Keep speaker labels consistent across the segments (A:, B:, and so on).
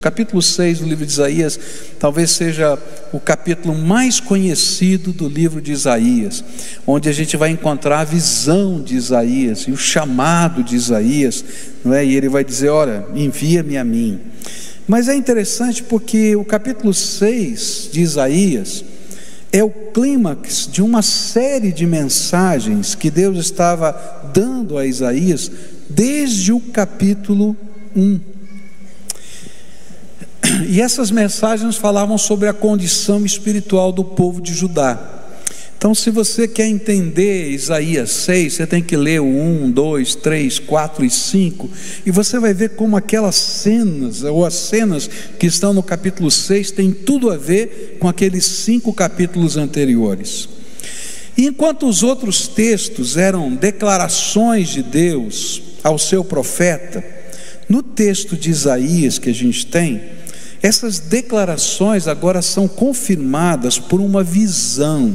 A: Capítulo 6 do livro de Isaías talvez seja o capítulo mais conhecido do livro de Isaías, onde a gente vai encontrar a visão de Isaías e o chamado de Isaías, não é? E ele vai dizer: olha, envia-me a mim. Mas é interessante porque o capítulo 6 de Isaías é o clímax de uma série de mensagens que Deus estava dando a Isaías desde o capítulo 1. E essas mensagens falavam sobre a condição espiritual do povo de Judá. Então, se você quer entender Isaías 6, você tem que ler o 1, 2, 3, 4 e 5, e você vai ver como aquelas cenas, ou as cenas que estão no capítulo 6, têm tudo a ver com aqueles 5 capítulos anteriores. E enquanto os outros textos eram declarações de Deus ao seu profeta, no texto de Isaías que a gente tem, essas declarações agora são confirmadas por uma visão,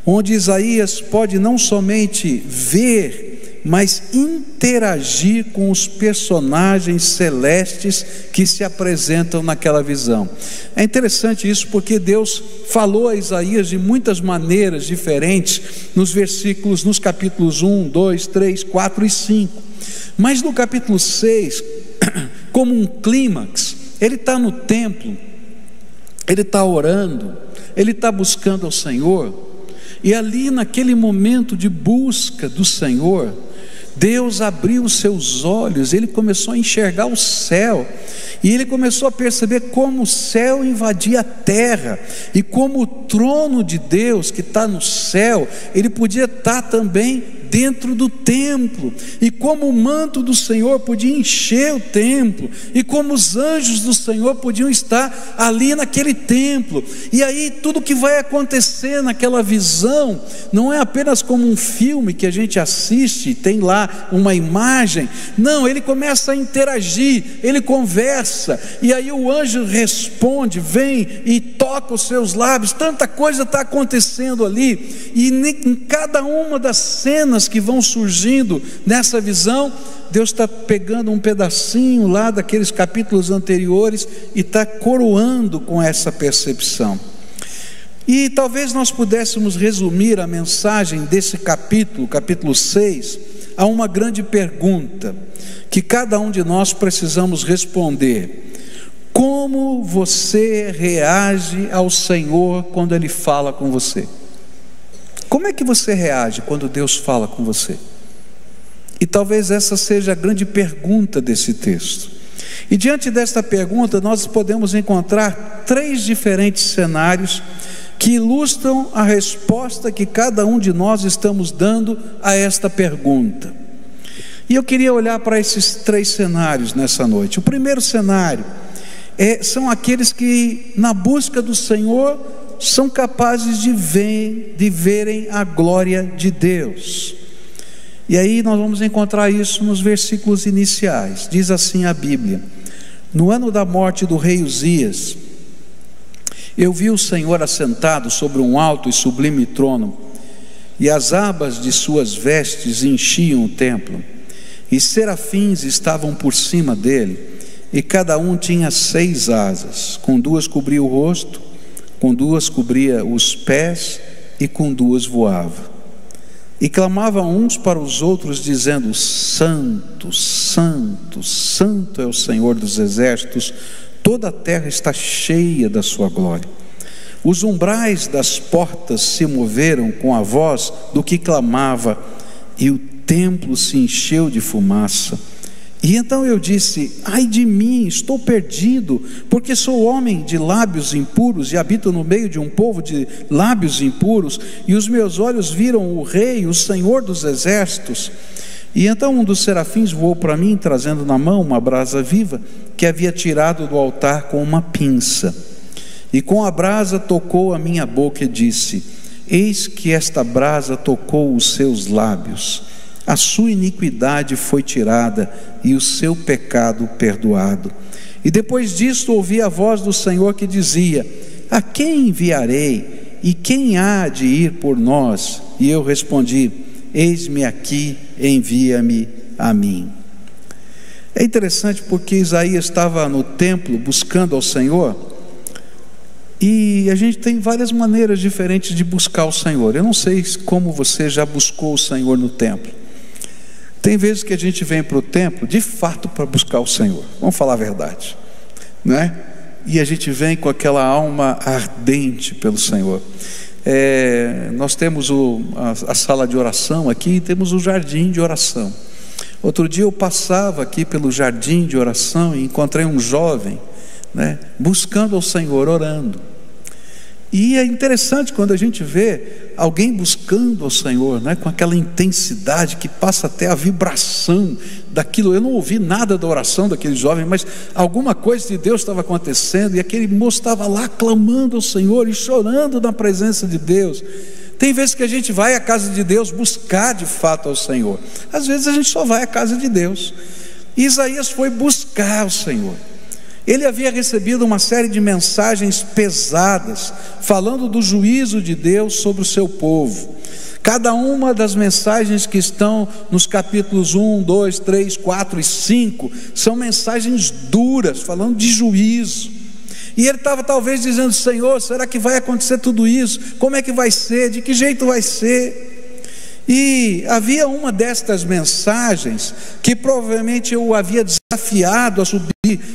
A: onde Isaías pode não somente ver, mas interagir com os personagens celestes que se apresentam naquela visão. É interessante isso porque Deus falou a Isaías de muitas maneiras diferentes nos capítulos 1, 2, 3, 4 e 5. Mas no capítulo 6, como um clímax, ele está no templo, ele está orando, ele está buscando ao Senhor, e ali naquele momento de busca do Senhor, Deus abriu os seus olhos, ele começou a enxergar o céu, e ele começou a perceber como o céu invadia a terra, e como o trono de Deus que está no céu, ele podia estar também dentro do templo, e como o manto do Senhor podia encher o templo, e como os anjos do Senhor podiam estar ali naquele templo. E aí tudo que vai acontecer naquela visão não é apenas como um filme que a gente assiste, tem lá uma imagem. Não, ele começa a interagir, ele conversa, e aí o anjo responde, vem e toca os seus lábios. Tanta coisa está acontecendo ali, e em cada uma das cenas que vão surgindo nessa visão, Deus está pegando um pedacinho lá daqueles capítulos anteriores e está coroando com essa percepção. E talvez nós pudéssemos resumir a mensagem desse capítulo 6, a uma grande pergunta que cada um de nós precisamos responder: como você reage ao Senhor quando Ele fala com você? Como é que você reage quando Deus fala com você? E talvez essa seja a grande pergunta desse texto. E diante desta pergunta nós podemos encontrar 3 diferentes cenários que ilustram a resposta que cada um de nós estamos dando a esta pergunta. E eu queria olhar para esses 3 cenários nessa noite. O primeiro cenário são aqueles que na busca do Senhor são capazes de verem a glória de Deus. E aí nós vamos encontrar isso nos versículos iniciais. Diz assim a Bíblia: no ano da morte do rei Uzias, eu vi o Senhor assentado sobre um alto e sublime trono, e as abas de suas vestes enchiam o templo, e serafins estavam por cima dele, e cada um tinha 6 asas, com 2 cobria o rosto, com 2 cobria os pés, e com 2 voava. E clamavam uns para os outros, dizendo: Santo, Santo, Santo é o Senhor dos exércitos, toda a terra está cheia da sua glória. Os umbrais das portas se moveram com a voz do que clamava, e o templo se encheu de fumaça. E então eu disse: ai de mim, estou perdido, porque sou homem de lábios impuros e habito no meio de um povo de lábios impuros, e os meus olhos viram o Rei, o Senhor dos exércitos. E então um dos serafins voou para mim, trazendo na mão uma brasa viva, que havia tirado do altar com uma pinça, e com a brasa tocou a minha boca e disse: eis que esta brasa tocou os seus lábios, a sua iniquidade foi tirada e o seu pecado perdoado. E depois disto ouvi a voz do Senhor que dizia: a quem enviarei? E quem há de ir por nós? E eu respondi: eis-me aqui, envia-me a mim. É interessante porque Isaías estava no templo buscando ao Senhor, e a gente tem várias maneiras diferentes de buscar o Senhor. Eu não sei como você já buscou o Senhor no templo. Tem vezes que a gente vem para o templo de fato para buscar o Senhor, vamos falar a verdade, não é? E a gente vem com aquela alma ardente pelo Senhor. Nós temos a sala de oração aqui, e temos o jardim de oração. Outro dia eu passava aqui pelo jardim de oração e encontrei um jovem, né, buscando ao Senhor, orando. E é interessante quando a gente vê alguém buscando ao Senhor, né, com aquela intensidade que passa até a vibração daquilo. Eu não ouvi nada da oração daquele jovem, mas alguma coisa de Deus estava acontecendo, e aquele moço estava lá clamando ao Senhor e chorando na presença de Deus. Tem vezes que a gente vai à casa de Deus buscar de fato ao Senhor, às vezes a gente só vai à casa de Deus. E Isaías foi buscar o Senhor. Ele havia recebido uma série de mensagens pesadas, falando do juízo de Deus sobre o seu povo. Cada uma das mensagens que estão nos capítulos 1, 2, 3, 4 e 5, são mensagens duras, falando de juízo. E ele estava talvez dizendo: Senhor, será que vai acontecer tudo isso? Como é que vai ser? De que jeito vai ser? E havia uma destas mensagens que provavelmente eu havia desafiado a subir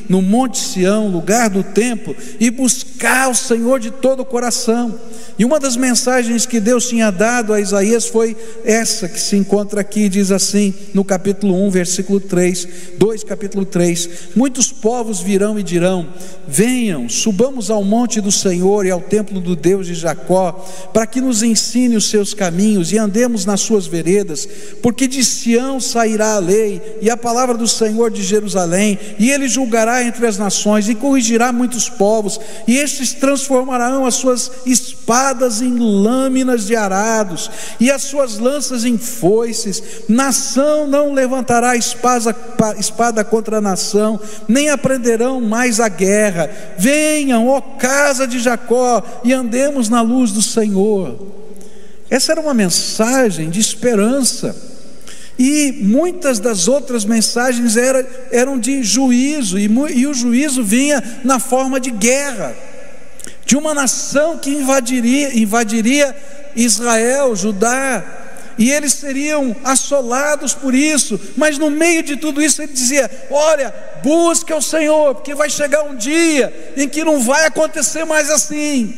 A: no Monte Sião, lugar do templo, e buscar o Senhor de todo o coração. E uma das mensagens que Deus tinha dado a Isaías foi essa que se encontra aqui, diz assim no capítulo 1, versículo 3, 2 capítulo 3: muitos povos virão e dirão: venham, subamos ao monte do Senhor e ao templo do Deus de Jacó, para que nos ensine os seus caminhos e andemos nas suas veredas, porque de Sião sairá a lei e a palavra do Senhor de Jerusalém, e ele julgará entre as nações e corrigirá muitos povos, e estes transformarão as suas espadas em lâminas de arados e as suas lanças em foices. Nação não levantará espada contra a nação, nem aprenderão mais a guerra. Venham, ó casa de Jacó, e andemos na luz do Senhor. Essa era uma mensagem de esperança. E muitas das outras mensagens eram de juízo, e o juízo vinha na forma de guerra, de uma nação que invadiria Israel, Judá, e eles seriam assolados por isso. Mas no meio de tudo isso ele dizia: olha, busque ao Senhor, porque vai chegar um dia em que não vai acontecer mais assim,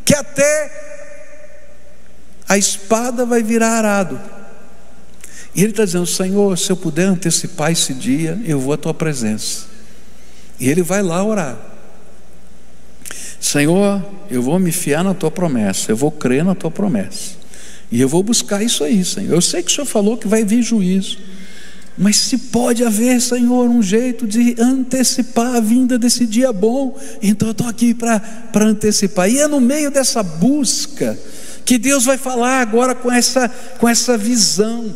A: que até a espada vai virar arado. E ele está dizendo: Senhor, se eu puder antecipar esse dia, eu vou à tua presença. E ele vai lá orar: Senhor, eu vou me fiar na tua promessa, eu vou crer na tua promessa, e eu vou buscar isso aí, Senhor. Eu sei que o Senhor falou que vai vir juízo, mas se pode haver, Senhor, um jeito de antecipar a vinda desse dia bom, então eu estou aqui para antecipar. E é no meio dessa busca que Deus vai falar agora com essa visão.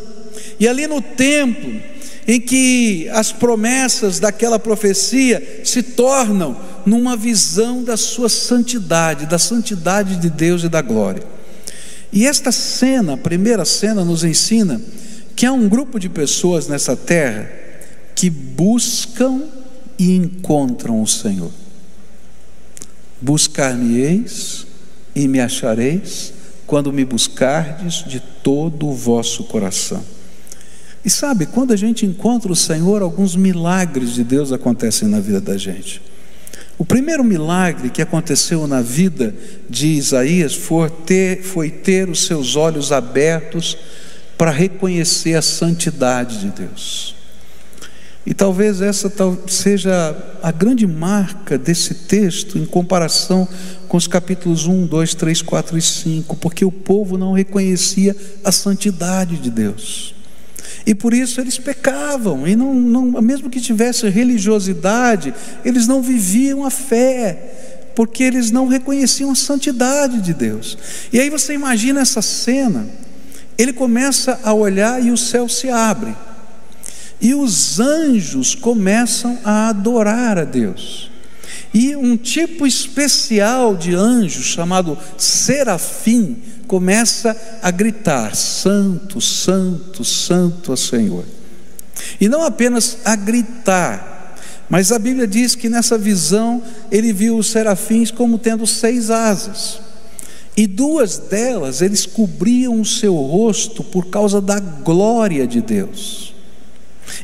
A: E ali no tempo em que as promessas daquela profecia se tornam numa visão da sua santidade, da santidade de Deus e da glória. E esta cena, a primeira cena, nos ensina que há um grupo de pessoas nessa terra que buscam e encontram o Senhor. Buscar-me-eis e me achareis, quando me buscardes de todo o vosso coração. E sabe, quando a gente encontra o Senhor, alguns milagres de Deus acontecem na vida da gente. O primeiro milagre que aconteceu na vida de Isaías foi ter os seus olhos abertos para reconhecer a santidade de Deus. E talvez essa seja a grande marca desse texto em comparação com os capítulos 1, 2, 3, 4 e 5, porque o povo não reconhecia a santidade de Deus. E por isso eles pecavam, e não, mesmo que tivesse religiosidade, eles não viviam a fé, porque eles não reconheciam a santidade de Deus. E aí você imagina essa cena: ele começa a olhar e o céu se abre, e os anjos começam a adorar a Deus. E um tipo especial de anjo, chamado serafim, começa a gritar: santo, santo, santo é o Senhor. e não apenas a gritar, mas a Bíblia diz que nessa visão ele viu os serafins como tendo 6 asas, e 2 delas eles cobriam o seu rosto por causa da glória de Deus,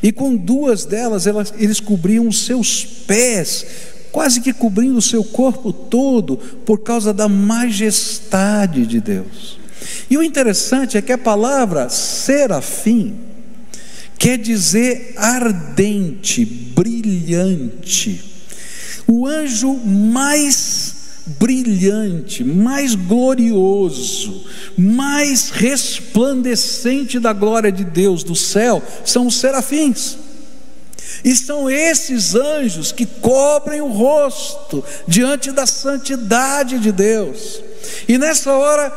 A: e com 2 delas eles cobriam os seus pés, quase que cobrindo o seu corpo todo, por causa da majestade de Deus. E o interessante é que a palavra serafim quer dizer ardente, brilhante. O anjo mais brilhante, mais glorioso, mais resplandecente da glória de Deus do céu são os serafins. E são esses anjos que cobrem o rosto diante da santidade de Deus. E nessa hora,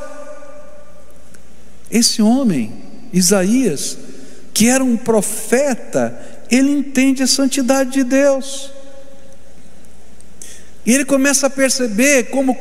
A: esse homem, Isaías, que era um profeta, ele entende a santidade de Deus. E ele começa a perceber como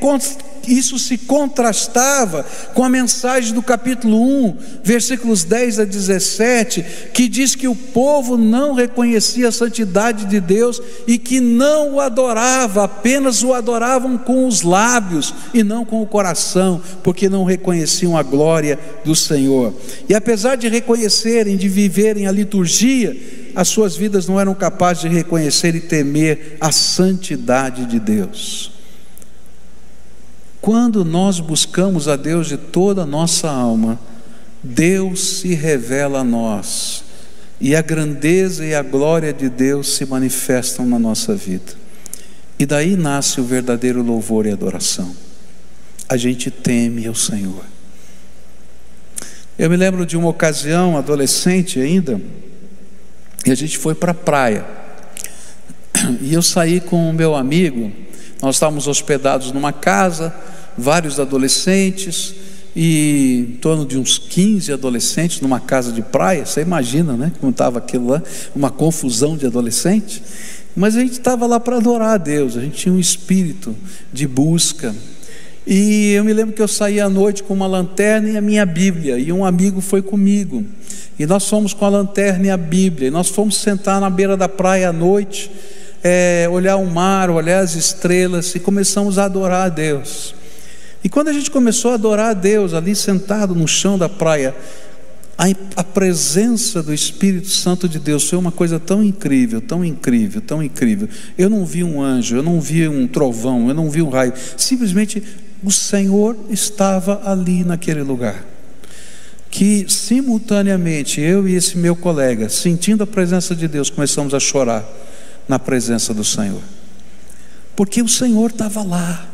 A: isso se contrastava com a mensagem do capítulo 1, versículos 10 a 17, que diz que o povo não reconhecia a santidade de Deus e que não o adorava, apenas o adoravam com os lábios e não com o coração, porque não reconheciam a glória do Senhor. E apesar de reconhecerem, de viverem a liturgia, as suas vidas não eram capazes de reconhecer e temer a santidade de Deus. Quando nós buscamos a Deus de toda a nossa alma, Deus se revela a nós, e a grandeza e a glória de Deus se manifestam na nossa vida, e daí nasce o verdadeiro louvor e adoração. A gente teme ao Senhor. Eu me lembro de uma ocasião, adolescente ainda, e a gente foi para a praia, e eu saí com o meu amigo. Nós estávamos hospedados numa casa, vários adolescentes, e em torno de uns 15 adolescentes numa casa de praia. Você imagina, né, como estava aquilo lá, uma confusão de adolescentes. Mas a gente estava lá para adorar a Deus, a gente tinha um espírito de busca. E eu me lembro que eu saí à noite com uma lanterna e a minha Bíblia, e um amigo foi comigo, e nós fomos com a lanterna e a Bíblia, e nós fomos sentar na beira da praia à noite, olhar o mar, olhar as estrelas, e começamos a adorar a Deus. E quando a gente começou a adorar a Deus, ali sentado no chão da praia, a presença do Espírito Santo de Deus foi uma coisa tão incrível, tão incrível, tão incrível. Eu não vi um anjo, eu não vi um trovão, eu não vi um raio, simplesmente o Senhor estava ali naquele lugar, que simultaneamente eu e esse meu colega, sentindo a presença de Deus, começamos a chorar na presença do Senhor, porque o Senhor estava lá.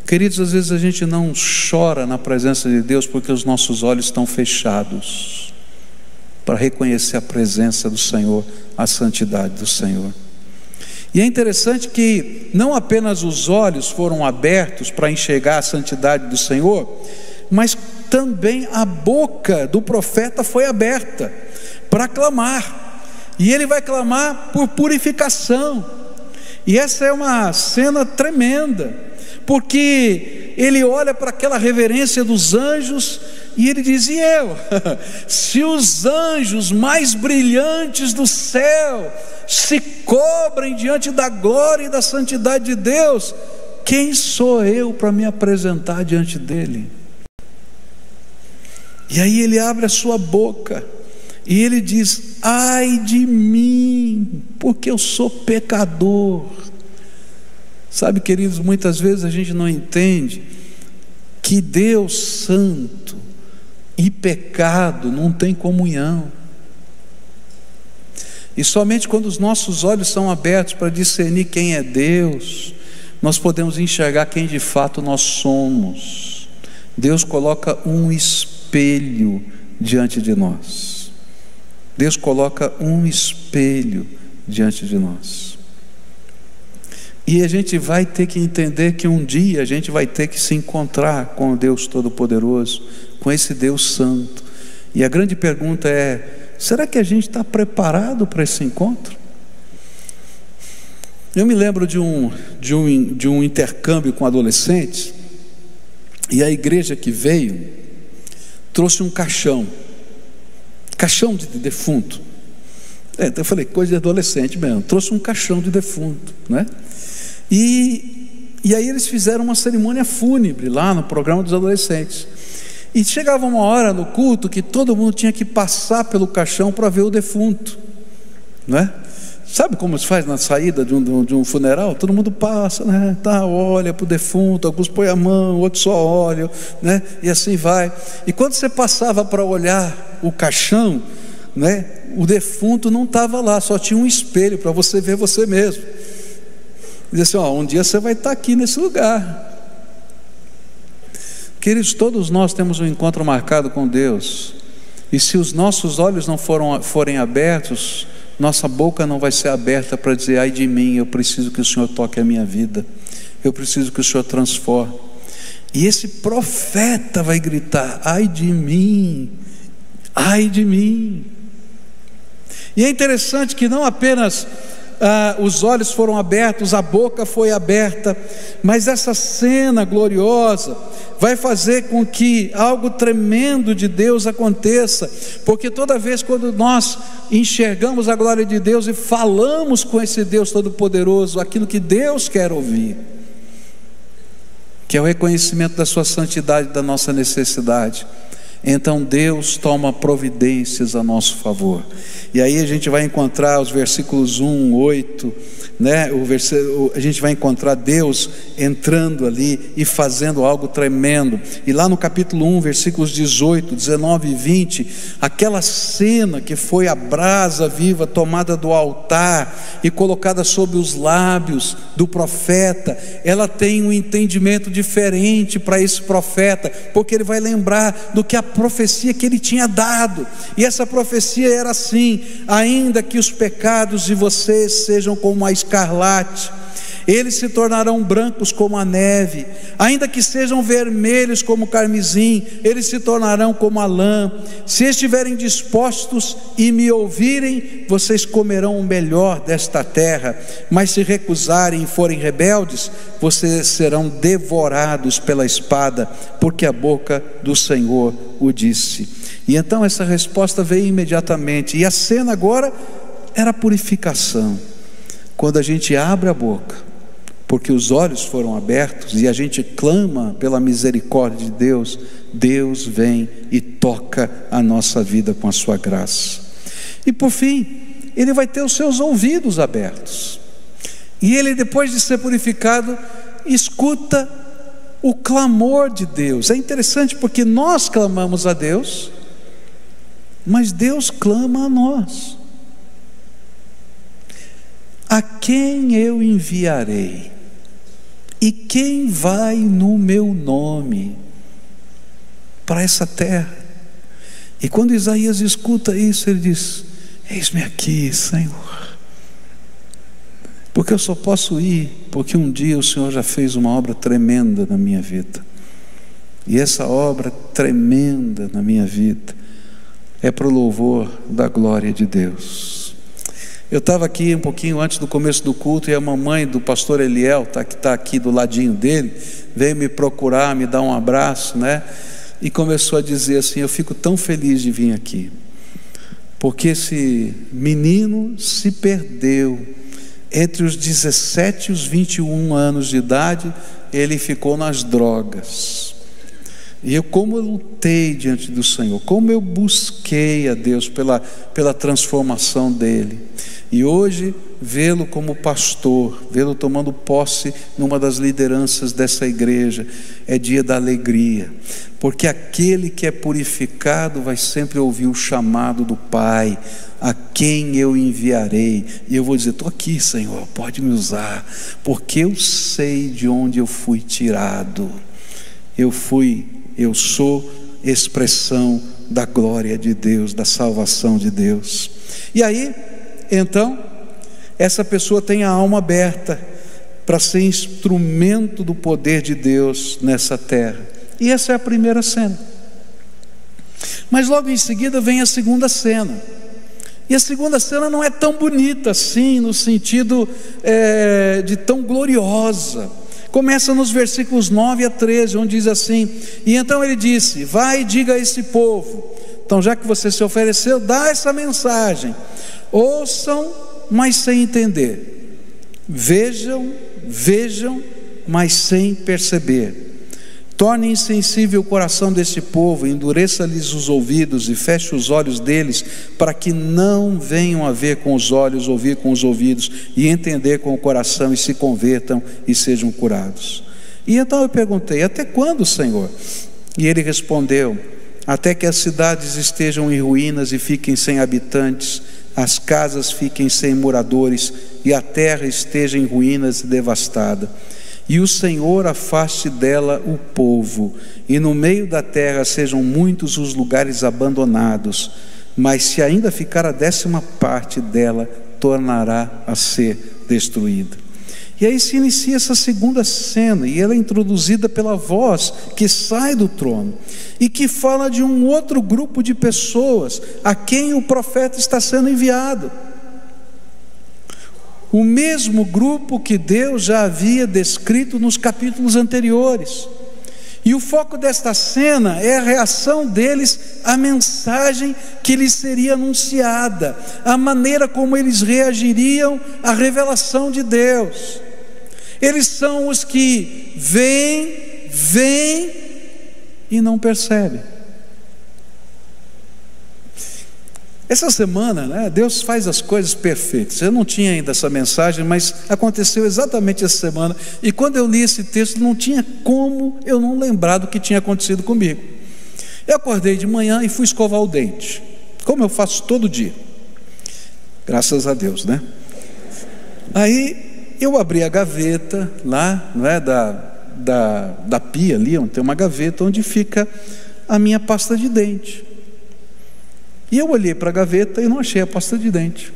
A: Queridos, às vezes a gente não chora na presença de Deus porque os nossos olhos estão fechados para reconhecer a presença do Senhor, a santidade do Senhor. E é interessante que não apenas os olhos foram abertos para enxergar a santidade do Senhor, mas também a boca do profeta foi aberta para clamar, e ele vai clamar por purificação. E essa é uma cena tremenda, porque ele olha para aquela reverência dos anjos e ele diz: e eu? Se os anjos mais brilhantes do céu se cobrem diante da glória e da santidade de Deus, quem sou eu para me apresentar diante dele? E aí ele abre a sua boca e ele diz: ai de mim, porque eu sou pecador. Sabe, queridos, muitas vezes a gente não entende que Deus santo e pecado não tem comunhão. E somente quando os nossos olhos são abertos para discernir quem é Deus, nós podemos enxergar quem de fato nós somos. Deus coloca um espelho diante de nós. Deus coloca um espelho diante de nós. E a gente vai ter que entender que um dia a gente vai ter que se encontrar com o Deus Todo-Poderoso, com esse Deus Santo. E a grande pergunta é: será que a gente está preparado para esse encontro? Eu me lembro de um intercâmbio com adolescentes, e a igreja que veio trouxe um caixão de defunto. Então eu falei, coisa de adolescente mesmo. Trouxe um caixão de defunto, né? E aí eles fizeram uma cerimônia fúnebre lá no programa dos adolescentes. E chegava uma hora no culto que todo mundo tinha que passar pelo caixão para ver o defunto, né? Sabe como se faz na saída de um funeral? Todo mundo passa, né? Tá, olha para o defunto, alguns põem a mão, outros só olham, né? E assim vai. E quando você passava para olhar o caixão, né? O defunto não estava lá, só tinha um espelho para você ver você mesmo. Diz assim, um dia você vai estar aqui nesse lugar. Queridos, todos nós temos um encontro marcado com Deus. E se os nossos olhos não forem abertos, nossa boca não vai ser aberta para dizer, ai de mim, eu preciso que o Senhor toque a minha vida, eu preciso que o Senhor transforme. E esse profeta vai gritar, ai de mim, ai de mim. E é interessante que não apenas os olhos foram abertos, a boca foi aberta, mas essa cena gloriosa vai fazer com que algo tremendo de Deus aconteça, porque toda vez quando nós enxergamos a glória de Deus e falamos com esse Deus Todo-Poderoso, aquilo que Deus quer ouvir, que é o reconhecimento da sua santidade, da nossa necessidade, então Deus toma providências a nosso favor. E aí a gente vai encontrar os versículos 1, 8, né? A gente vai encontrar Deus entrando ali e fazendo algo tremendo. E lá no capítulo 1, versículos 18, 19 e 20, aquela cena que foi a brasa viva tomada do altar e colocada sobre os lábios do profeta, ela tem um entendimento diferente para esse profeta, porque ele vai lembrar do que a profecia que ele tinha dado. E essa profecia era assim: ainda que os pecados de vocês sejam como a escarlate, eles se tornarão brancos como a neve, ainda que sejam vermelhos como o carmesim, eles se tornarão como a lã. Se estiverem dispostos e me ouvirem, vocês comerão o melhor desta terra, mas se recusarem e forem rebeldes, vocês serão devorados pela espada, porque a boca do Senhor o disse. E então essa resposta veio imediatamente, e a cena agora era purificação. Quando a gente abre a boca, porque os olhos foram abertos, e a gente clama pela misericórdia de Deus, Deus vem e toca a nossa vida com a sua graça. E por fim, ele vai ter os seus ouvidos abertos, e ele, depois de ser purificado, escuta o clamor de Deus. É interessante porque nós clamamos a Deus, mas Deus clama a nós. A quem eu enviarei? E quem vai no meu nome para essa terra? E quando Isaías escuta isso, ele diz: eis-me aqui, Senhor. Porque eu só posso ir porque um dia o Senhor já fez uma obra tremenda na minha vida. E essa obra tremenda na minha vida é para o louvor da glória de Deus. Eu estava aqui um pouquinho antes do começo do culto, e a mamãe do pastor Eliel, que está aqui do ladinho dele, veio me procurar, me dar um abraço, né? E começou a dizer assim: eu fico tão feliz de vir aqui, porque esse menino se perdeu. Entre os 17 e os 21 anos de idade, ele ficou nas drogas. E como eu lutei diante do Senhor, como eu busquei a Deus pela transformação dele. E hoje, vê-lo como pastor, vê-lo tomando posse numa das lideranças dessa igreja, é dia da alegria, porque aquele que é purificado vai sempre ouvir o chamado do Pai: a quem eu enviarei? E eu vou dizer: estou aqui, Senhor, pode me usar, porque eu sei de onde eu fui tirado. Eu sou expressão da glória de Deus, da salvação de Deus. E aí, então, essa pessoa tem a alma aberta para ser instrumento do poder de Deus nessa terra. E essa é a primeira cena. Mas logo em seguida vem a segunda cena. E a segunda cena não é tão bonita assim, no sentido de tão gloriosa. Começa nos versículos 9 a 13, onde diz assim: e então ele disse: vai e diga a esse povo, Então, já que você se ofereceu, dá essa mensagem. Ouçam, mas sem entender. Vejam, mas sem perceber. Torne insensível o coração desse povo, endureça-lhes os ouvidos e feche os olhos deles, para que não venham a ver com os olhos, ouvir com os ouvidos e entender com o coração, e se convertam e sejam curados. E então eu perguntei: até quando, Senhor? E ele respondeu: até que as cidades estejam em ruínas e fiquem sem habitantes, as casas fiquem sem moradores e a terra esteja em ruínas e devastada. E o Senhor afaste dela o povo, e no meio da terra sejam muitos os lugares abandonados, mas se ainda ficar a 10ª dela, tornará a ser destruída. E aí se inicia essa segunda cena, e ela é introduzida pela voz que sai do trono, e que fala de um outro grupo de pessoas, a quem o profeta está sendo enviado. O mesmo grupo que Deus já havia descrito nos capítulos anteriores. E o foco desta cena é a reação deles à mensagem que lhes seria anunciada, a maneira como eles reagiriam à revelação de Deus. Eles são os que veem e não percebem. Essa semana, Deus faz as coisas perfeitas. Eu não tinha ainda essa mensagem, mas aconteceu exatamente essa semana. E quando eu li esse texto, não tinha como eu não lembrar do que tinha acontecido comigo. Eu acordei de manhã e fui escovar o dente, como eu faço todo dia. Graças a Deus, né? Aí eu abri a gaveta lá, da pia ali, onde tem uma gaveta, onde fica a minha pasta de dente. E eu olhei para a gaveta e não achei a pasta de dente.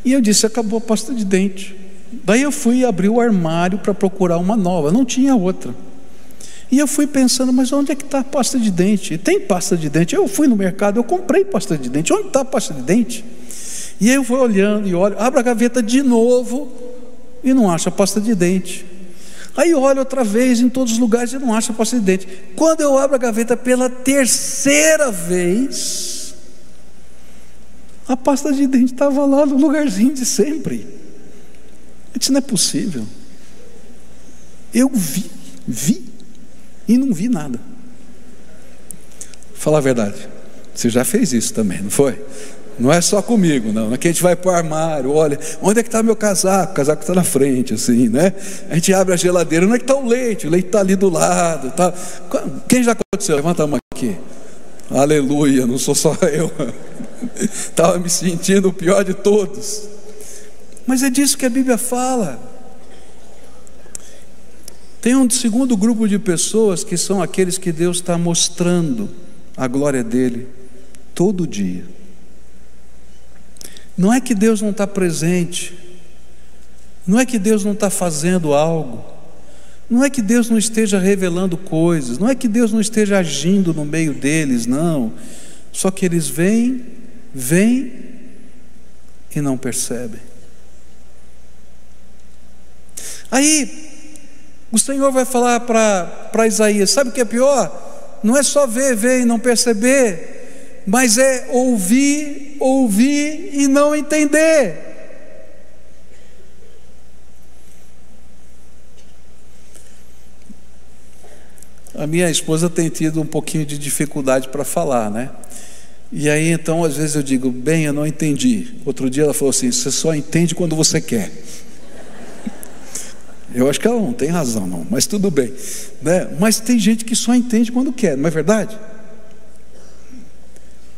A: E eu disse: acabou a pasta de dente. Daí eu fui abrir o armário para procurar uma nova, não tinha outra. E eu fui pensando: mas onde é que está a pasta de dente? Tem pasta de dente? Eu fui no mercado, eu comprei pasta de dente. Onde está a pasta de dente? E aí eu vou olhando e olho, abro a gaveta de novo e não acho a pasta de dente. Aí olho outra vez em todos os lugares e não acho a pasta de dente. Quando eu abro a gaveta pela 3ª vez, a pasta de dente estava lá no lugarzinho de sempre. Eu disse: não é possível. Eu vi e não vi nada. Fala a verdade, você já fez isso também, não foi? Não é só comigo, não. Aqui a gente vai para o armário, olha, onde é que está meu casaco? O casaco está na frente, assim, né? A gente abre a geladeira, onde é que está o leite? O leite está ali do lado, tá? Quem já aconteceu? Levanta a mão aqui. Aleluia, não sou só eu. Estava me sentindo o pior de todos. Mas é disso que a Bíblia fala. Tem um segundo grupo de pessoas, que são aqueles que Deus está mostrando a glória dele todo dia. Não é que Deus não está presente, não é que Deus não está fazendo algo, não é que Deus não esteja revelando coisas, não é que Deus não esteja agindo no meio deles, não. Só que eles vêm e não percebem. Aí o Senhor vai falar para Isaías: sabe o que é pior? Não é só ver e não perceber, mas é ouvir e não entender. A minha esposa tem tido um pouquinho de dificuldade para falar, né? E aí então às vezes eu digo: bem, eu não entendi. Outro dia ela falou assim: você só entende quando você quer. Eu acho que ela não tem razão, não, mas tudo bem, né? Mas tem gente que só entende quando quer, não é verdade?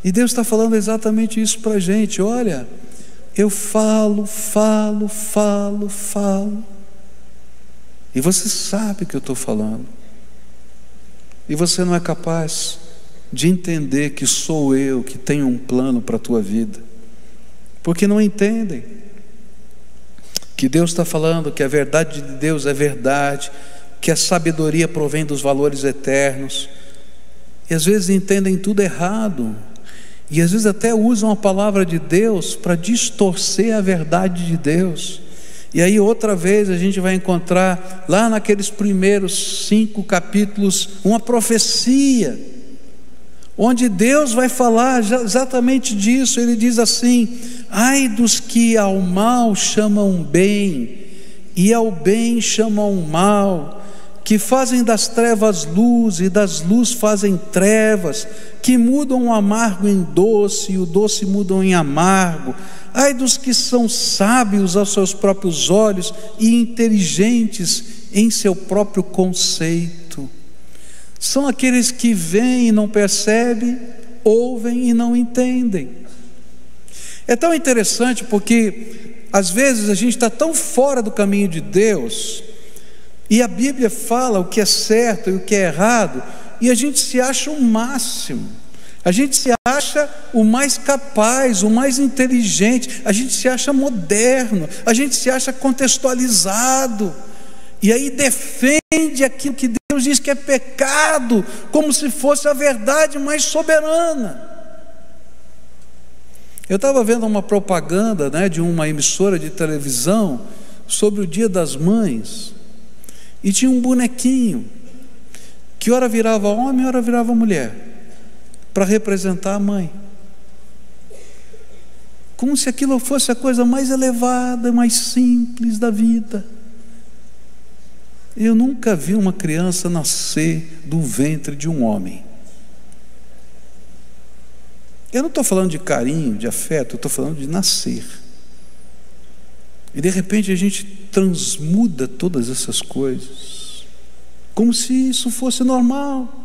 A: E Deus está falando exatamente isso para a gente. Olha, eu falo, e você sabe o que eu estou falando, e você não é capaz de entender que sou eu que tenho um plano para a tua vida, porque não entendem que Deus está falando que a verdade de Deus é verdade, que a sabedoria provém dos valores eternos, e às vezes entendem tudo errado, e às vezes até usam a palavra de Deus para distorcer a verdade de Deus. E aí outra vez a gente vai encontrar lá naqueles primeiros 5 capítulos uma profecia onde Deus vai falar exatamente disso. Ele diz assim: ai dos que ao mal chamam bem, e ao bem chamam mal, que fazem das trevas luz, e das luz fazem trevas, que mudam o amargo em doce, e o doce mudam em amargo. Ai dos que são sábios aos seus próprios olhos, e inteligentes em seu próprio conceito. São aqueles que veem e não percebem, ouvem e não entendem. É tão interessante porque às vezes a gente está tão fora do caminho de Deus, e a Bíblia fala o que é certo e o que é errado, e a gente se acha o máximo, a gente se acha o mais capaz, o mais inteligente, a gente se acha moderno, a gente se acha contextualizado, e aí defende aquilo que Deus diz que é pecado, como se fosse a verdade mais soberana. Eu estava vendo uma propaganda, de uma emissora de televisão sobre o Dia das Mães, e tinha um bonequinho que ora virava homem, ora virava mulher, para representar a mãe, como se aquilo fosse a coisa mais elevada, mais simples da vida. Eu nunca vi uma criança nascer do ventre de um homem. Eu não estou falando de carinho, de afeto, eu estou falando de nascer. E de repente a gente transmuda todas essas coisas, como se isso fosse normal.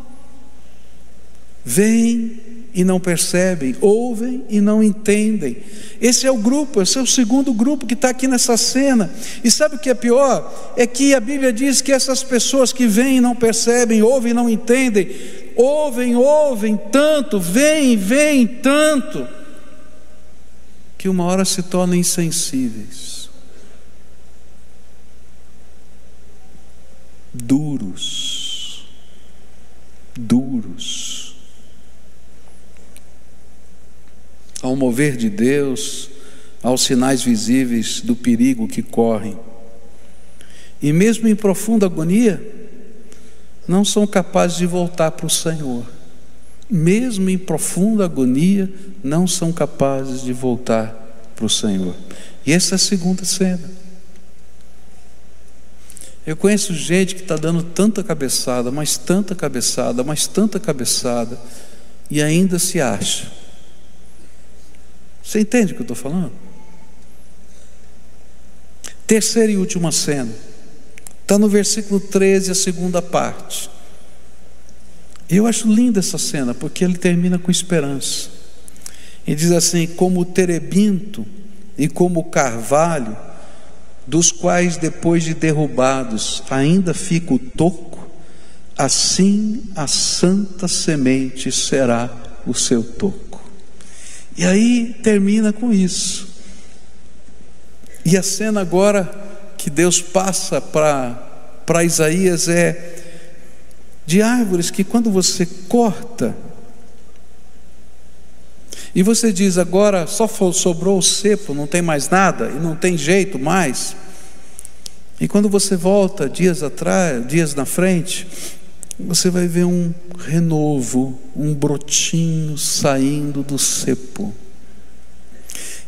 A: Veem e não percebem, ouvem e não entendem. Esse é o grupo, esse é o segundo grupo que está aqui nessa cena. E sabe o que é pior? É que a Bíblia diz que essas pessoas que veem e não percebem, ouvem e não entendem, ouvem tanto, veem tanto, que uma hora se tornam insensíveis, duros. Ao mover de Deus, aos sinais visíveis do perigo que correm, e mesmo em profunda agonia, não são capazes de voltar para o Senhor. Mesmo em profunda agonia, não são capazes de voltar para o Senhor. E essa é a segunda cena. Eu conheço gente que está dando tanta cabeçada, mas tanta cabeçada, e ainda se acha. Você entende o que eu estou falando? Terceira e última cena, está no versículo 13, a segunda parte. Eu acho linda essa cena, porque ele termina com esperança. Ele diz assim: como o terebinto e como o carvalho, dos quais depois de derrubados ainda fica o toco, assim a santa semente será o seu toco. E aí termina com isso. E a cena agora que Deus passa para Isaías é de árvores que quando você corta, e você diz: agora só sobrou o cepo, não tem mais nada, e não tem jeito mais. E quando você volta dias na frente, você vai ver um renovo, um brotinho saindo do cepo.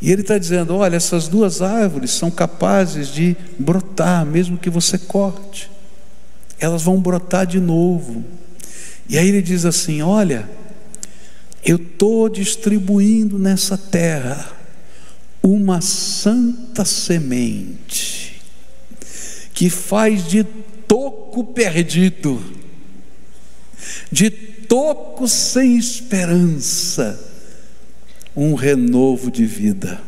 A: E ele está dizendo: olha, essas duas árvores são capazes de brotar, mesmo que você corte, elas vão brotar de novo. E aí ele diz assim: olha, eu estou distribuindo nessa terra uma santa semente, que faz de toco perdido, de toco sem esperança, um renovo de vida.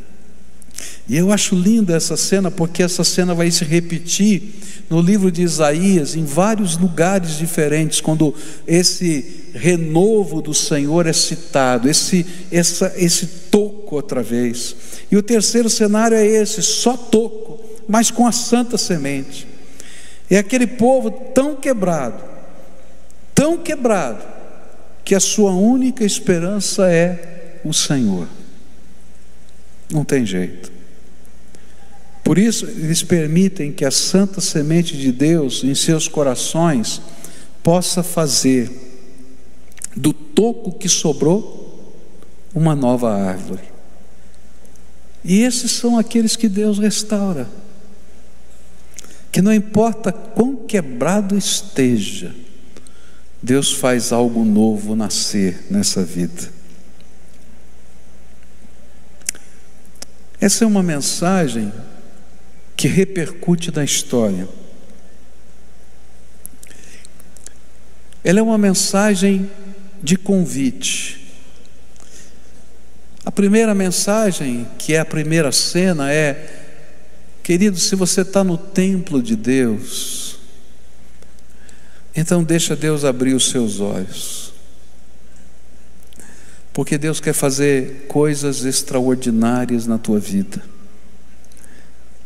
A: E eu acho linda essa cena, porque essa cena vai se repetir no livro de Isaías, em vários lugares diferentes, quando esse renovo do Senhor é citado, esse toco outra vez. E o terceiro cenário é esse, só toco, mas com a santa semente. É aquele povo tão quebrado, que a sua única esperança é o Senhor. Não tem jeito. Por isso eles permitem que a santa semente de Deus em seus corações possa fazer do toco que sobrou, uma nova árvore. E esses são aqueles que Deus restaura, que não importa quão quebrado esteja, Deus faz algo novo nascer nessa vida. Essa é uma mensagem que repercute na história. Ela é uma mensagem de convite. A primeira mensagem, que é a primeira cena, é: querido, se você está no templo de Deus, então deixa Deus abrir os seus olhos, porque Deus quer fazer coisas extraordinárias na tua vida,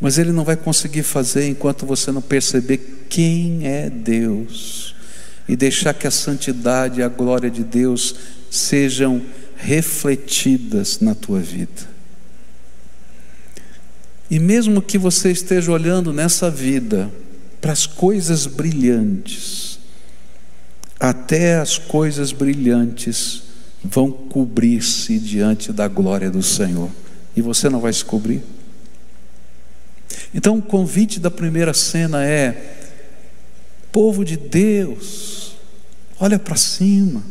A: mas Ele não vai conseguir fazer enquanto você não perceber quem é Deus e deixar que a santidade e a glória de Deus sejam refletidas na tua vida. E mesmo que você esteja olhando nessa vida para as coisas brilhantes, até as coisas brilhantes vão cobrir-se diante da glória do Senhor, e você não vai se cobrir. Então o convite da primeira cena é: povo de Deus, olha para cima,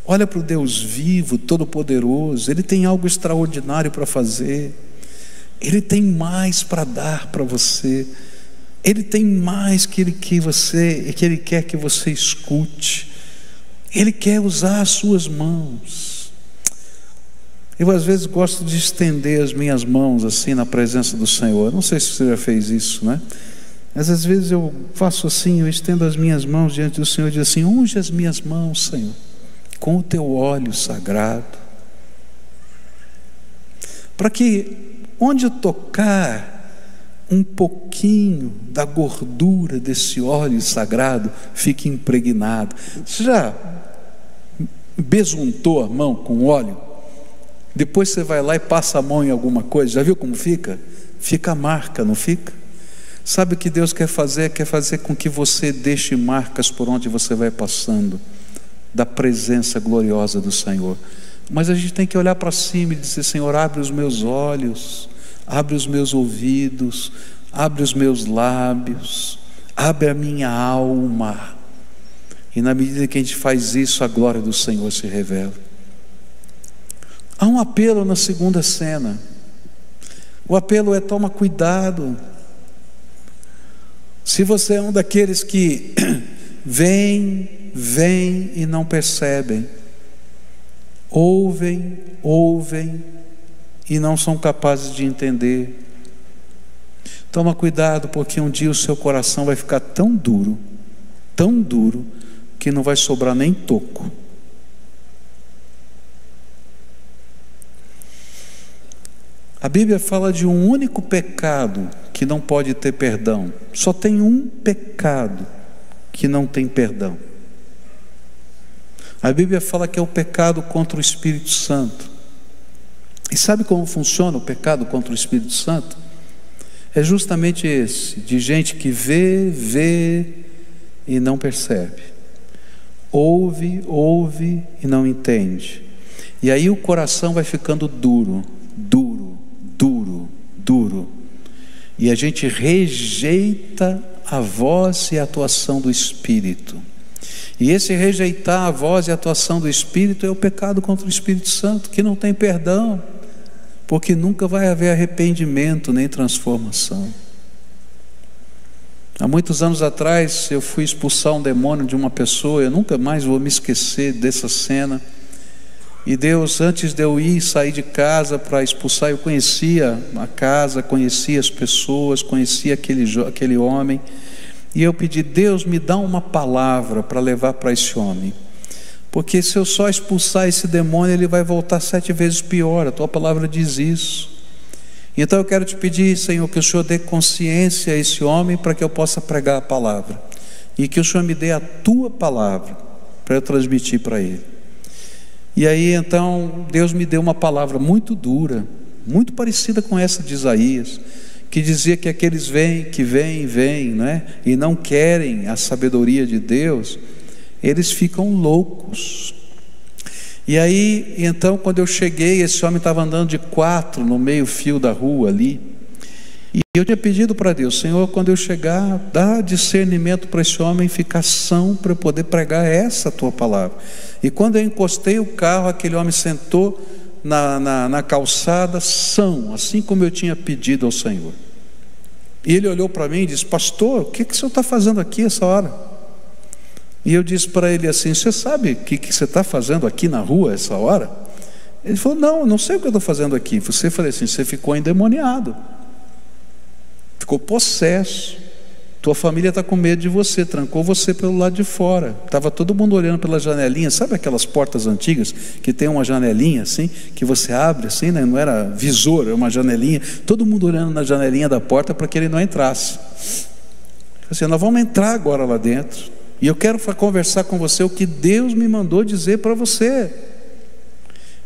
A: olha para o Deus vivo, todo-poderoso. Ele tem algo extraordinário para fazer, Ele tem mais para dar para você, Ele tem mais que Ele quer que você escute. Ele quer usar as suas mãos. Eu às vezes gosto de estender as minhas mãos assim na presença do Senhor. Não sei se você já fez isso, né? Mas às vezes eu faço assim, eu estendo as minhas mãos diante do Senhor e digo assim: unge as minhas mãos, Senhor, com o teu óleo sagrado, para que onde eu tocar, um pouquinho da gordura desse óleo sagrado fique impregnado. Você já besuntou a mão com óleo? Depois você vai lá e passa a mão em alguma coisa, já viu como fica? Fica a marca, não fica? Sabe o que Deus quer fazer? Quer fazer com que você deixe marcas por onde você vai passando, da presença gloriosa do Senhor. Mas a gente tem que olhar para cima e dizer: Senhor, abre os meus olhos, abre os meus ouvidos, abre os meus lábios, abre a minha alma. E na medida que a gente faz isso, a glória do Senhor se revela. Há um apelo na segunda cena. O apelo é: toma cuidado. Se você é um daqueles que vem e não percebem, ouvem e não são capazes de entender, toma cuidado, porque um dia o seu coração vai ficar tão duro, que não vai sobrar nem toco. A Bíblia fala de um único pecado que não pode ter perdão. Só tem um pecado que não tem perdão. A Bíblia fala que é o pecado contra o Espírito Santo. E sabe como funciona o pecado contra o Espírito Santo? É justamente esse, de gente que vê e não percebe, ouve e não entende, e aí o coração vai ficando duro, e a gente rejeita a voz e a atuação do Espírito. E esse rejeitar a voz e a atuação do Espírito é o pecado contra o Espírito Santo, que não tem perdão, porque nunca vai haver arrependimento nem transformação. Há muitos anos atrás eu fui expulsar um demônio de uma pessoa. Eu nunca mais vou me esquecer dessa cena. E Deus, antes de eu ir sair de casa para expulsar, eu conhecia a casa, conhecia as pessoas, conhecia aquele homem, e eu pedi: Deus, me dá uma palavra para levar para esse homem, porque se eu só expulsar esse demônio, ele vai voltar 7 vezes pior. A tua palavra diz isso. Então eu quero te pedir, Senhor, que o Senhor dê consciência a esse homem, para que eu possa pregar a palavra, e que o Senhor me dê a tua palavra para eu transmitir para ele. E aí então Deus me deu uma palavra muito dura, muito parecida com essa de Isaías, que dizia que aqueles vêm, né, e não querem a sabedoria de Deus, eles ficam loucos. E aí, então, quando eu cheguei, esse homem estava andando de 4 no meio fio da rua ali, e eu tinha pedido para Deus: Senhor, quando eu chegar, dá discernimento para esse homem ficar são, para eu poder pregar essa tua palavra. E quando eu encostei o carro, aquele homem sentou na calçada, são, assim como eu tinha pedido ao Senhor. E ele olhou para mim e disse: pastor, o que o senhor está fazendo aqui essa hora? E eu disse para ele assim: você sabe o que você está fazendo aqui na rua essa hora? Ele falou: não sei o que eu estou fazendo aqui. Você falou assim: você ficou endemoniado, ficou possesso, tua família está com medo de você, trancou você pelo lado de fora, estava todo mundo olhando pela janelinha. Sabe aquelas portas antigas que tem uma janelinha assim, que você abre assim, né? Não era visor, era uma janelinha, todo mundo olhando na janelinha da porta para que ele não entrasse. Assim, nós vamos entrar agora lá dentro, e eu quero conversar com você o que Deus me mandou dizer para você.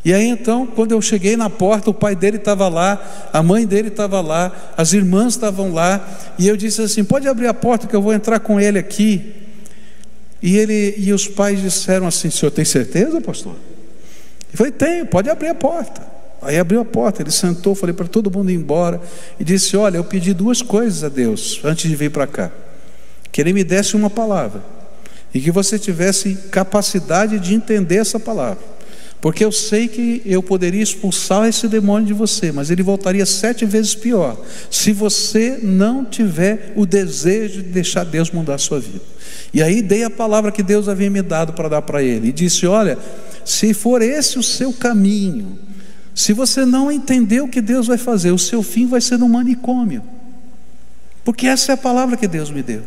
A: E aí então, quando eu cheguei na porta, o pai dele estava lá, a mãe dele estava lá, as irmãs estavam lá, e eu disse assim: pode abrir a porta que eu vou entrar com ele aqui. E os pais disseram assim: o senhor tem certeza, pastor? Eu falei: tenho, pode abrir a porta. Aí abriu a porta, ele sentou, falei para todo mundo ir embora, e disse: olha, eu pedi 2 coisas a Deus antes de vir para cá: que Ele me desse uma palavra, e que você tivesse capacidade de entender essa palavra, porque eu sei que eu poderia expulsar esse demônio de você, mas ele voltaria 7 vezes pior, se você não tiver o desejo de deixar Deus mudar a sua vida. E aí dei a palavra que Deus havia me dado para dar para ele, e disse: olha, se for esse o seu caminho, se você não entender o que Deus vai fazer, o seu fim vai ser no manicômio, porque essa é a palavra que Deus me deu.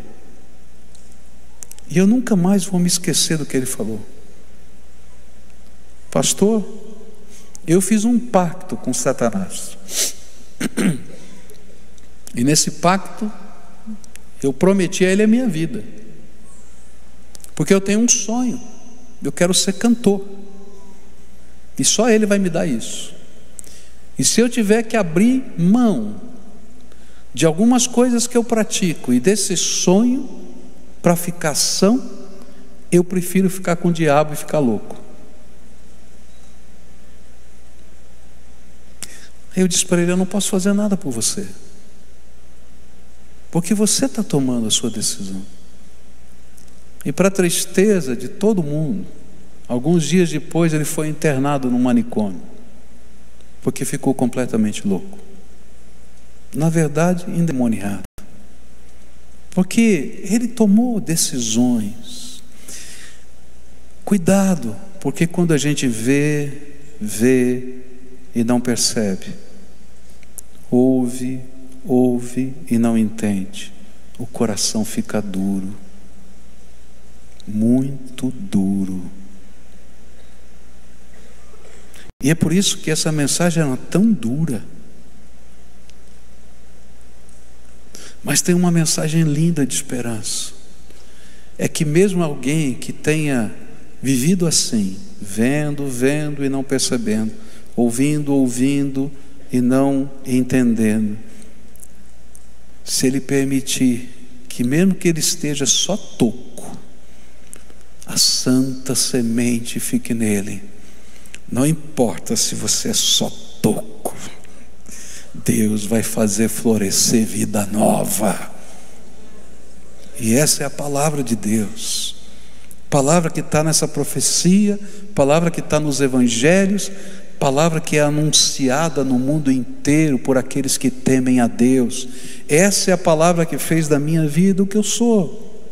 A: E eu nunca mais vou me esquecer do que ele falou. Pastor, eu fiz um pacto com Satanás, e nesse pacto eu prometi a ele a minha vida, porque eu tenho um sonho, eu quero ser cantor, e só ele vai me dar isso. E se eu tiver que abrir mão de algumas coisas que eu pratico e desse sonho para ficar são, eu prefiro ficar com o diabo e ficar louco. Aí eu disse para ele: eu não posso fazer nada por você, porque você está tomando a sua decisão. E para a tristeza de todo mundo, alguns dias depois ele foi internado no manicômio, porque ficou completamente louco, na verdade endemoniado, porque ele tomou decisões. Cuidado, porque quando a gente vê e não percebe, ouve e não entende, o coração fica duro, muito duro. E é por isso que essa mensagem era tão dura. Mas tem uma mensagem linda de esperança. É que mesmo alguém que tenha vivido assim, vendo e não percebendo, ouvindo e não entendendo, se ele permitir que, mesmo que ele esteja só toco, a santa semente fique nele, não importa se você é só toco, Deus vai fazer florescer vida nova. E essa é a palavra de Deus, palavra que está nessa profecia, palavra que está nos evangelhos, palavra que é anunciada no mundo inteiro por aqueles que temem a Deus. Essa é a palavra que fez da minha vida o que eu sou.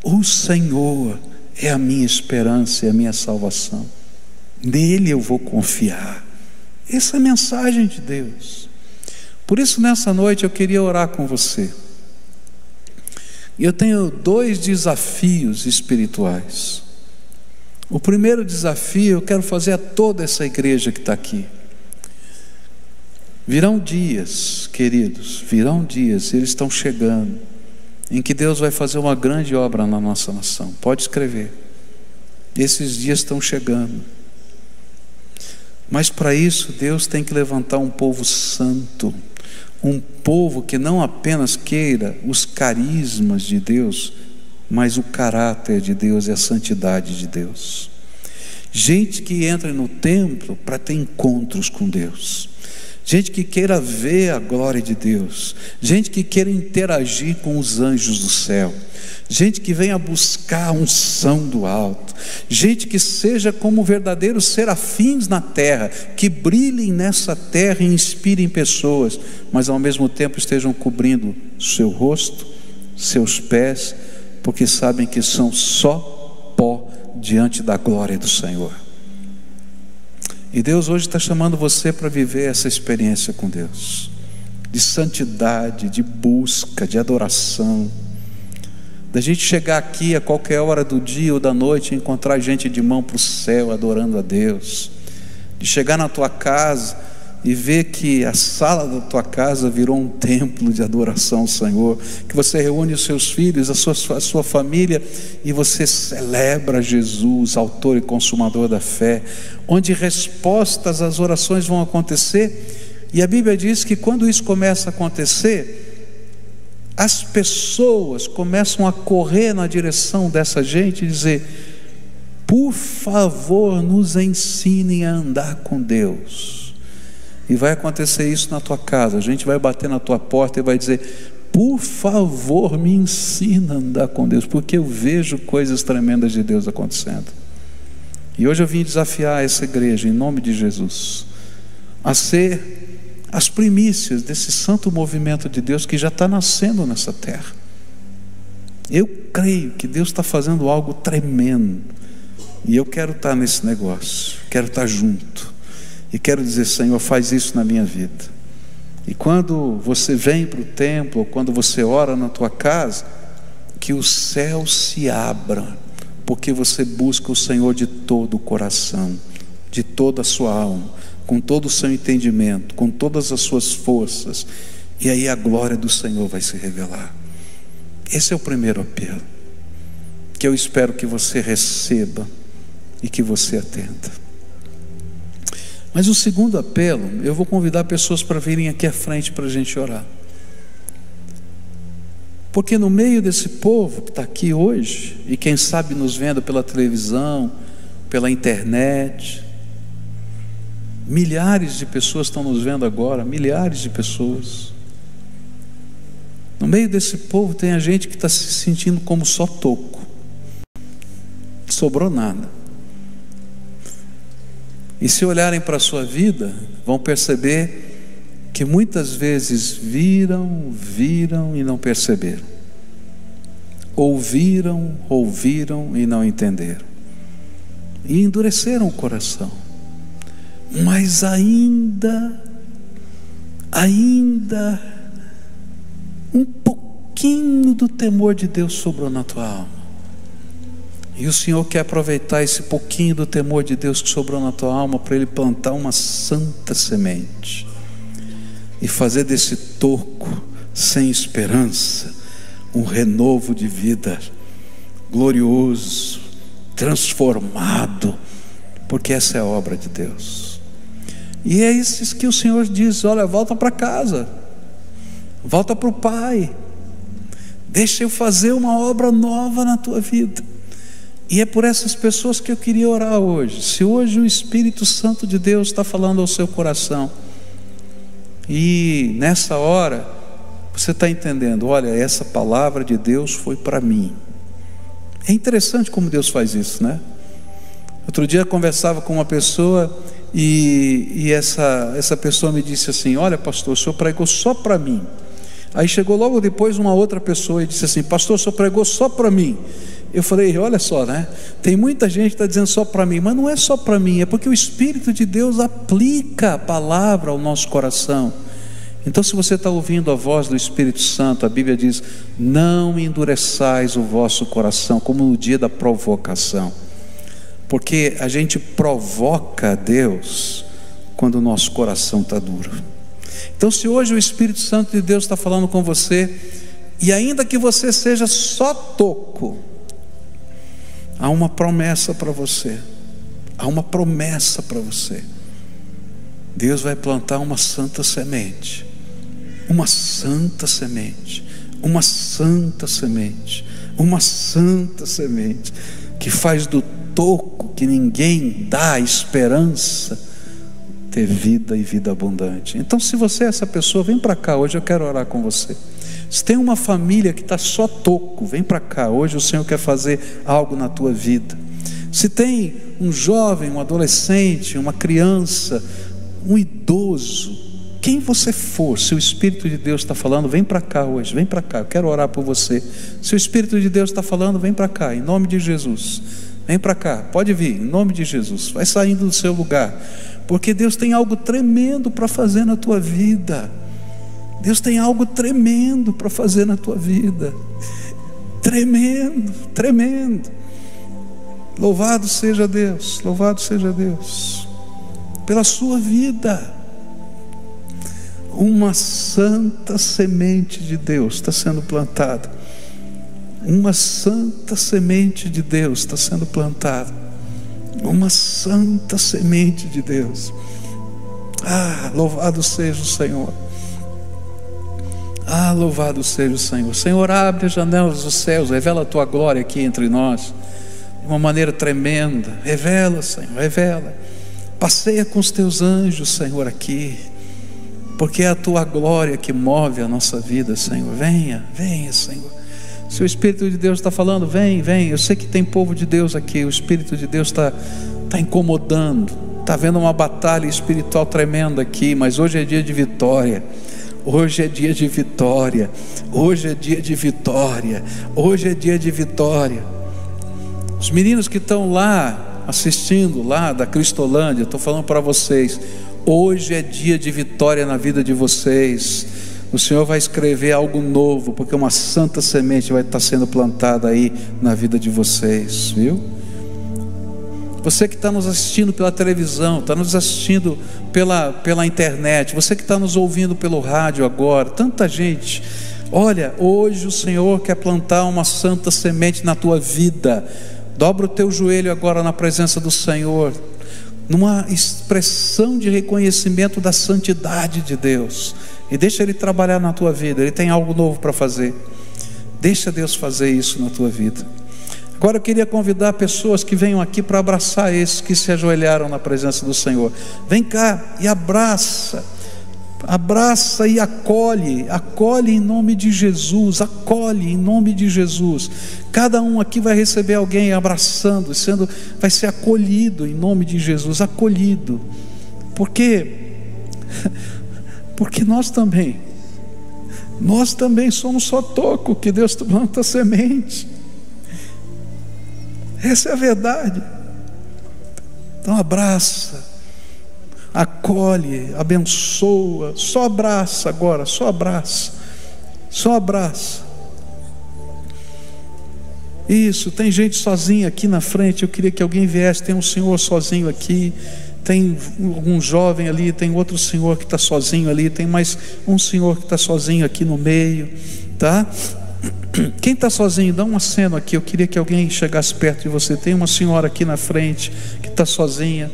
A: O Senhor é a minha esperança e a minha salvação, nele eu vou confiar. Essa é a mensagem de Deus. Por isso nessa noite eu queria orar com você. E eu tenho 2 desafios espirituais. O primeiro desafio eu quero fazer a toda essa igreja que está aqui. Virão dias, queridos, eles estão chegando, em que Deus vai fazer uma grande obra na nossa nação. Pode escrever. Esses dias estão chegando. Mas para isso Deus tem que levantar um povo santo, um povo que não apenas queira os carismas de Deus, mas o caráter de Deus e a santidade de Deus. Gente que entra no templo para ter encontros com Deus, gente que queira ver a glória de Deus, gente que queira interagir com os anjos do céu, gente que venha buscar a unção do alto, gente que seja como verdadeiros serafins na terra, que brilhem nessa terra e inspirem pessoas, mas ao mesmo tempo estejam cobrindo seu rosto, seus pés, porque sabem que são só pó diante da glória do Senhor. E Deus hoje está chamando você para viver essa experiência com Deus, de santidade, de busca, de adoração, da gente chegar aqui a qualquer hora do dia ou da noite e encontrar gente de mão para o céu adorando a Deus, de chegar na tua casa e ver que a sala da tua casa virou um templo de adoração ao Senhor, que você reúne os seus filhos, a sua família, e você celebra Jesus, autor e consumador da fé, onde respostas às orações vão acontecer. E a Bíblia diz que quando isso começa a acontecer, as pessoas começam a correr na direção dessa gente e dizer: por favor, nos ensinem a andar com Deus. E vai acontecer isso na tua casa. A gente vai bater na tua porta e vai dizer: por favor, me ensina a andar com Deus, porque eu vejo coisas tremendas de Deus acontecendo. E hoje eu vim desafiar essa igreja, em nome de Jesus, a ser as primícias desse santo movimento de Deus que já está nascendo nessa terra. Eu creio que Deus está fazendo algo tremendo, e eu quero estar nesse negócio, quero estar junto, e quero dizer: Senhor, faz isso na minha vida. E quando você vem para o templo, ou quando você ora na tua casa, que o céu se abra, porque você busca o Senhor de todo o coração, de toda a sua alma, com todo o seu entendimento, com todas as suas forças, e aí a glória do Senhor vai se revelar. Esse é o primeiro apelo, que eu espero que você receba e que você atenda. Mas o segundo apelo, eu vou convidar pessoas para virem aqui à frente para a gente orar, porque no meio desse povo que está aqui hoje, e quem sabe nos vendo pela televisão, pela internet, milhares de pessoas estão nos vendo agora, milhares de pessoas. No meio desse povo tem a gente que está se sentindo como só toco, não sobrou nada. E se olharem para a sua vida, vão perceber que muitas vezes viram e não perceberam, ouviram e não entenderam, e endureceram o coração. Mas ainda um pouquinho do temor de Deus sobrou na tua alma, e o Senhor quer aproveitar esse pouquinho do temor de Deus que sobrou na tua alma para Ele plantar uma santa semente e fazer desse toco sem esperança um renovo de vida glorioso, transformado, porque essa é a obra de Deus. E é isso que o Senhor diz: olha, volta para casa, volta para o Pai, deixa eu fazer uma obra nova na tua vida. E é por essas pessoas que eu queria orar hoje. Se hoje o Espírito Santo de Deus está falando ao seu coração, e nessa hora você está entendendo: olha, essa palavra de Deus foi para mim. É interessante como Deus faz isso, né? Outro dia eu conversava com uma pessoa, e essa pessoa me disse assim: olha, pastor, o senhor pregou só para mim. Aí chegou logo depois uma outra pessoa e disse assim: pastor, o senhor pregou só para mim. Eu falei: olha só, né? Tem muita gente que está dizendo só para mim, mas não é só para mim, é porque o Espírito de Deus aplica a palavra ao nosso coração. Então, se você está ouvindo a voz do Espírito Santo, a Bíblia diz: não endureçais o vosso coração, como no dia da provocação, porque a gente provoca a Deus quando o nosso coração está duro. Então, se hoje o Espírito Santo de Deus está falando com você, e ainda que você seja só toco, há uma promessa para você, há uma promessa para você. Deus vai plantar uma santa semente, uma santa semente, uma santa semente, uma santa semente, que faz do toco que ninguém dá esperança, ter vida e vida abundante. Então, se você é essa pessoa, vem para cá, hoje eu quero orar com você. Se tem uma família que está só toco, vem para cá, hoje o Senhor quer fazer algo na tua vida. Se tem um jovem, um adolescente, uma criança, um idoso, quem você for, se o Espírito de Deus está falando, vem para cá hoje, vem para cá, eu quero orar por você. Se o Espírito de Deus está falando, vem para cá, em nome de Jesus, vem para cá, pode vir, em nome de Jesus, vai saindo do seu lugar, porque Deus tem algo tremendo para fazer na tua vida. Deus tem algo tremendo para fazer na tua vida, tremendo, tremendo. Louvado seja Deus, louvado seja Deus, pela sua vida. Uma santa semente de Deus está sendo plantada, uma santa semente de Deus está sendo plantada, uma santa semente de Deus. Louvado seja o Senhor. Louvado seja o Senhor. Senhor, abre as janelas dos céus, revela a tua glória aqui entre nós, de uma maneira tremenda. Revela, Senhor, revela. Passeia com os teus anjos, Senhor, aqui, porque é a tua glória que move a nossa vida, Senhor. Venha, venha, Senhor. Se o Espírito de Deus está falando, vem, vem. Eu sei que tem povo de Deus aqui, o Espírito de Deus está incomodando, está havendo uma batalha espiritual tremenda aqui, mas hoje é dia de vitória. Hoje é dia de vitória, hoje é dia de vitória, hoje é dia de vitória. Os meninos que estão lá assistindo, lá da Cristolândia, estou falando para vocês, hoje é dia de vitória na vida de vocês. O Senhor vai escrever algo novo, porque uma santa semente vai estar sendo plantada aí na vida de vocês, viu? Você que está nos assistindo pela televisão, está nos assistindo pela internet, você que está nos ouvindo pelo rádio agora, tanta gente. Olha, hoje o Senhor quer plantar uma santa semente na tua vida. Dobra o teu joelho agora na presença do Senhor, numa expressão de reconhecimento da santidade de Deus, e deixa Ele trabalhar na tua vida. Ele tem algo novo para fazer. Deixa Deus fazer isso na tua vida. Agora eu queria convidar pessoas que venham aqui para abraçar esses que se ajoelharam na presença do Senhor. Vem cá e abraça, abraça e acolhe em nome de Jesus, acolhe em nome de Jesus. Cada um aqui vai receber alguém abraçando, vai ser acolhido em nome de Jesus, acolhido. Porque nós também somos só toco que Deus planta semente. Essa é a verdade. Então abraça, acolhe, abençoa. Só abraça agora, só abraça, só abraça. Isso, tem gente sozinha aqui na frente. Eu queria que alguém viesse. Tem um senhor sozinho aqui, tem um jovem ali, tem outro senhor que está sozinho ali, tem mais um senhor que está sozinho aqui no meio, tá? Quem está sozinho, dá um aceno aqui. Eu queria que alguém chegasse perto de você. Tem uma senhora aqui na frente que está sozinha.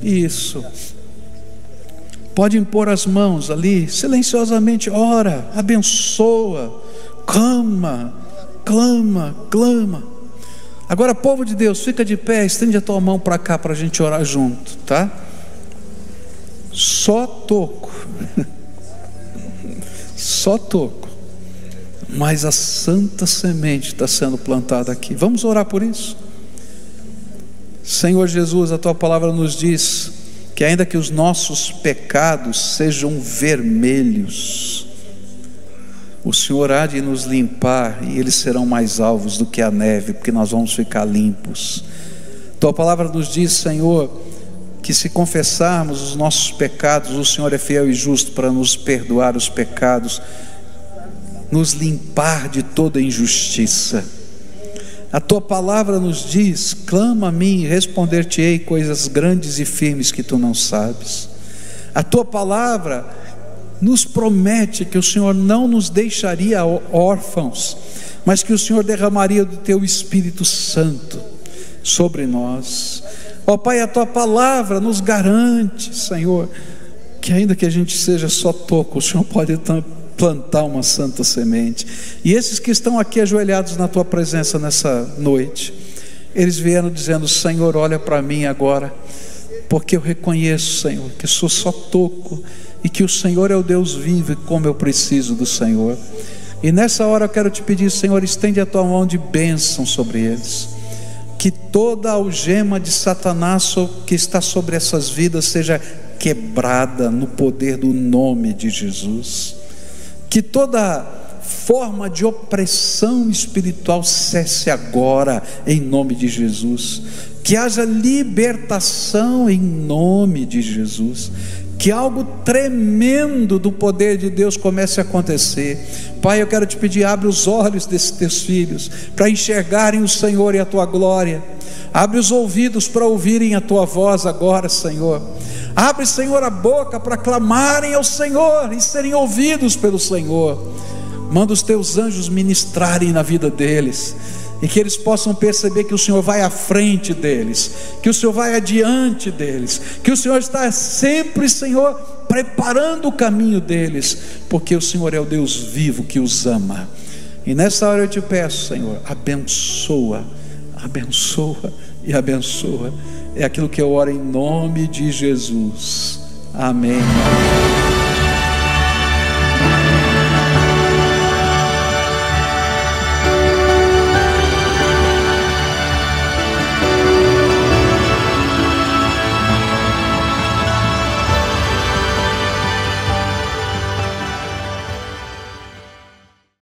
A: Isso. Pode impor as mãos ali, silenciosamente. Ora, abençoa, clama, clama, clama. Agora, povo de Deus, fica de pé, estende a tua mão para cá para a gente orar junto, tá? Só toco. Só toco. Mas a santa semente está sendo plantada aqui. Vamos orar por isso? Senhor Jesus, a tua palavra nos diz que ainda que os nossos pecados sejam vermelhos, o Senhor há de nos limpar, e eles serão mais alvos do que a neve, porque nós vamos ficar limpos. Tua palavra nos diz, Senhor, que se confessarmos os nossos pecados, o Senhor é fiel e justo para nos perdoar os pecados, nos limpar de toda injustiça. A tua palavra nos diz: clama a mim e responder-te-ei coisas grandes e firmes que tu não sabes. A tua palavra nos promete que o Senhor não nos deixaria órfãos, mas que o Senhor derramaria do teu Espírito Santo sobre nós. Ó Pai, a tua palavra nos garante, Senhor, que ainda que a gente seja só toco, o Senhor pode plantar uma santa semente. E esses que estão aqui ajoelhados na tua presença nessa noite, eles vieram dizendo: Senhor, olha para mim agora, porque eu reconheço, Senhor, que sou só toco e que o Senhor é o Deus vivo e como eu preciso do Senhor. E nessa hora eu quero te pedir, Senhor, estende a tua mão de bênção sobre eles, que toda algema de Satanás que está sobre essas vidas seja quebrada no poder do nome de Jesus, que toda forma de opressão espiritual cesse agora em nome de Jesus, que haja libertação em nome de Jesus, que algo tremendo do poder de Deus comece a acontecer. Pai, eu quero te pedir, abre os olhos desses teus filhos para enxergarem o Senhor e a tua glória. Abre os ouvidos para ouvirem a tua voz agora, Senhor. Abre, Senhor, a boca para clamarem ao Senhor e serem ouvidos pelo Senhor. Manda os teus anjos ministrarem na vida deles, e que eles possam perceber que o Senhor vai à frente deles, que o Senhor vai adiante deles, que o Senhor está sempre, Senhor, preparando o caminho deles, porque o Senhor é o Deus vivo que os ama. E nessa hora eu te peço, Senhor, abençoa, abençoa e abençoa. É aquilo que eu oro em nome de Jesus. Amém.